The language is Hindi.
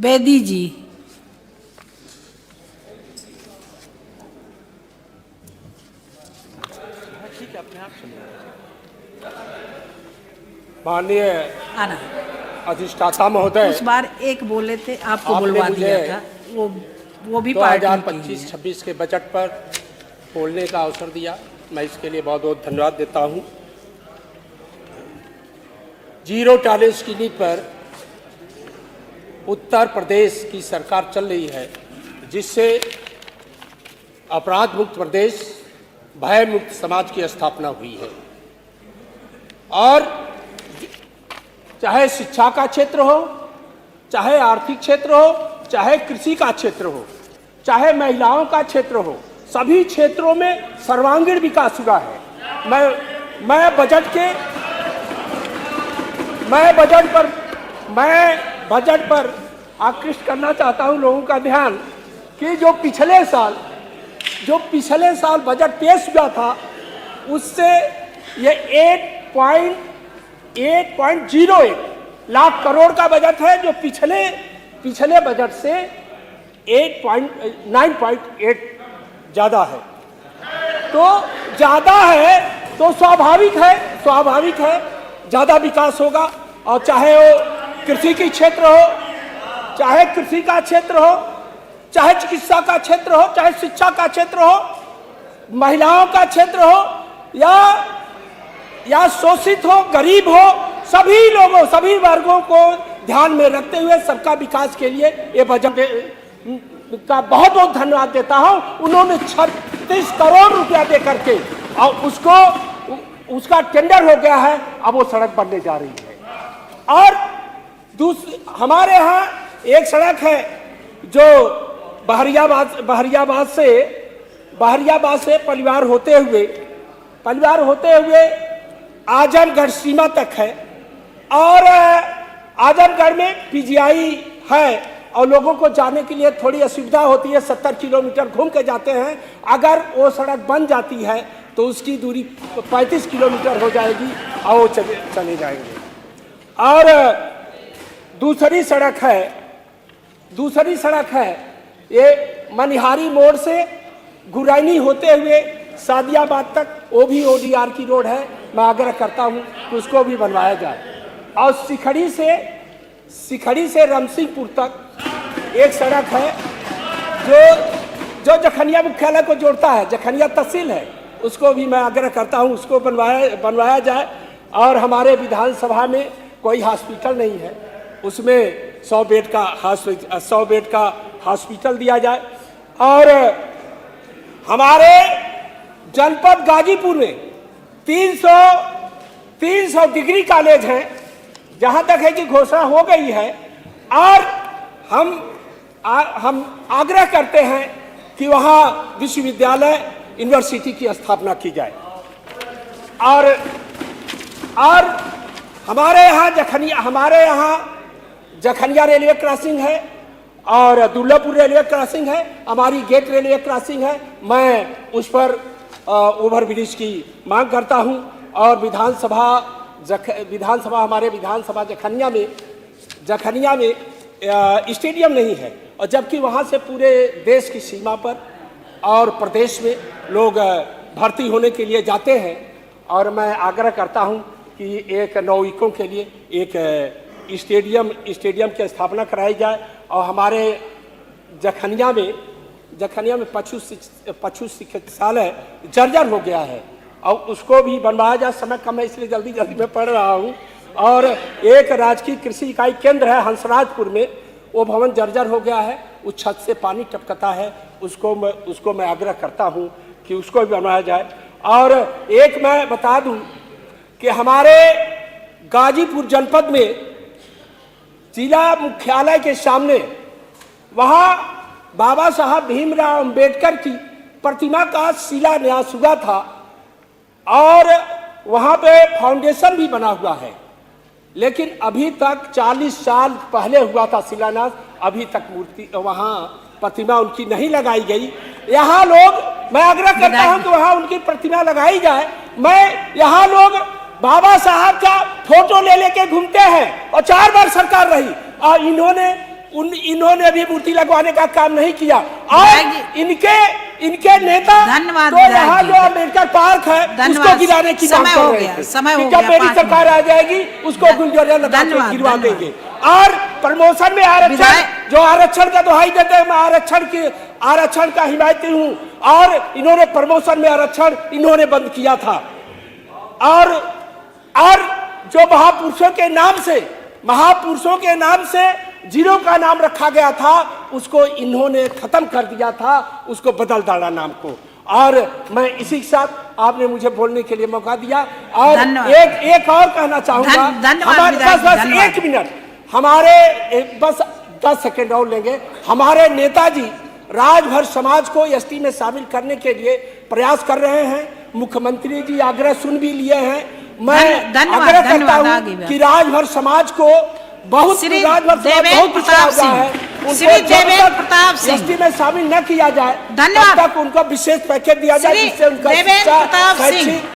बेदी जी। माननीय आना अधिष्ठाता महोदय, उस बार एक बोले थे, आपको आपने बुलवा मुझे दिया था, वो भी पार्टी की 2025-26 के बजट पर बोलने का अवसर दिया। मैं इसके लिए बहुत बहुत धन्यवाद देता हूं। जीरो टॉलरेंस की नीति पर उत्तर प्रदेश की सरकार चल रही है, जिससे अपराध मुक्त प्रदेश, भय मुक्त समाज की स्थापना हुई है। और चाहे शिक्षा का क्षेत्र हो, चाहे आर्थिक क्षेत्र हो, चाहे कृषि का क्षेत्र हो, चाहे महिलाओं का क्षेत्र हो, सभी क्षेत्रों में सर्वांगीण विकास हुआ है। मैं बजट पर आकृष्ट करना चाहता हूं लोगों का ध्यान कि जो पिछले साल बजट पेश हुआ था, उससे ये 8.08 लाख करोड़ का बजट है, जो पिछले बजट से 9.8 ज्यादा है। तो ज्यादा है तो स्वाभाविक है ज्यादा विकास होगा। और चाहे वो कृषि की क्षेत्र हो, चाहे कृषि का क्षेत्र हो, चाहे चिकित्सा का क्षेत्र हो, चाहे शिक्षा का क्षेत्र हो, महिलाओं का क्षेत्र हो, या शोषित हो, गरीब हो, सभी लोगों, सभी वर्गों को ध्यान में रखते हुए सबका विकास के लिए ये बजट का बहुत बहुत धन्यवाद देता हूं। उन्होंने 36 करोड़ रुपया दे करके और उसका टेंडर हो गया है, अब वो सड़क बनने जा रही है। और हमारे यहाँ एक सड़क है जो बहरियाबाद से परिवार होते हुए आजमगढ़ सीमा तक है। और आजमगढ़ में पीजीआई है और लोगों को जाने के लिए थोड़ी असुविधा होती है, 70 किलोमीटर घूम के जाते हैं। अगर वो सड़क बन जाती है तो उसकी दूरी 35 किलोमीटर हो जाएगी और वो चले जाएंगे। और दूसरी सड़क है ये मनिहारी मोड़ से गुराइनी होते हुए सादियाबाद तक, वो भी ओडीआर की रोड है। मैं आग्रह करता हूं कि उसको भी बनवाया जाए। और सिखड़ी से रमसिंहपुर तक एक सड़क है जो जखनिया मुख्यालय को जोड़ता है, जखनिया तहसील है, उसको भी मैं आग्रह करता हूं उसको बनवाया जाए। और हमारे विधानसभा में कोई हॉस्पिटल नहीं है, उसमें 100 बेड का हॉस्पिटल दिया जाए। और हमारे जनपद गाजीपुर में 300 डिग्री कॉलेज हैं, जहां तक है कि घोषणा हो गई है। और हम आग्रह करते हैं कि वहां विश्वविद्यालय, यूनिवर्सिटी की स्थापना की जाए। और हमारे यहाँ जखनिया रेलवे क्रॉसिंग है और दुर्लभपुर रेलवे क्रॉसिंग है, हमारी गेट रेलवे क्रॉसिंग है। मैं उस पर ओवर ब्रिज की मांग करता हूं। और हमारे विधानसभा जखनिया में स्टेडियम नहीं है, और जबकि वहां से पूरे देश की सीमा पर और प्रदेश में लोग भर्ती होने के लिए जाते हैं। और मैं आग्रह करता हूं कि एक नौइकों के लिए एक स्टेडियम की स्थापना कराई जाए। और हमारे जखनिया में पशु चिकित्सालय जर्जर हो गया है और उसको भी बनवाया जाए। समय कम है इसलिए जल्दी में पढ़ रहा हूँ। और एक राजकीय कृषि इकाई केंद्र है हंसराजपुर में, वो भवन जर्जर हो गया है, उस छत से पानी टपकता है, उसको मैं आग्रह करता हूँ कि उसको भी बनवाया जाए। और एक मैं बता दूं कि हमारे गाजीपुर जनपद में जिला मुख्यालय के सामने वहाँ बाबा साहब भीमराव अंबेडकर की प्रतिमा का शिलान्यास हुआ था और वहाँ पे फाउंडेशन भी बना हुआ है। लेकिन अभी तक 40 साल पहले हुआ था शिलान्यास, अभी तक मूर्ति वहाँ प्रतिमा उनकी नहीं लगाई गई। यहाँ लोग, मैं आग्रह करता हूँ कि वहाँ उनकी प्रतिमा लगाई जाए। मैं यहाँ लोग बाबा साहब का फोटो ले लेके घूमते हैं और 4 बार सरकार रही और इन्होंने इन्होंने भी मूर्ति लगवाने का काम नहीं किया। और इनके नेता धन्यवाद तो यहाँ जो अम्बेडकर पार्क है उसको गिराने की बात कर रहे थे। समय हो जब गया, मेरी सरकार आ जाएगी उसको गुलजरिया लगा के गिरवा देंगे। और प्रमोशन में आरक्षण, जो आरक्षण का दुहाई देते हैं, मैं आरक्षण का हिमायती हूँ। और इन्होंने प्रमोशन में आरक्षण इन्होंने बंद किया था। और जो महापुरुषों के नाम से जीरो का नाम रखा गया था, उसको इन्होंने खत्म कर दिया था, उसको बदल डाला नाम को। और मैं इसी के साथ, आपने मुझे बोलने के लिए मौका दिया। और एक और कहना चाहूंगा, हमारे बस 1 मिनट, हमारे बस 10 सेकेंड और लेंगे। हमारे नेताजी राजभर समाज को एसटी में शामिल करने के लिए प्रयास कर रहे हैं। मुख्यमंत्री जी आग्रह सुन भी लिए हैं। मैं आग्रह करता हूं कि राजभर समाज को बहुत पिछड़ा हुआ है, उनको एसटी में शामिल न किया जाए, तब तक उनको विशेष पैकेज दिया जाए, जिससे उनका शिक्षा, शैक्षिक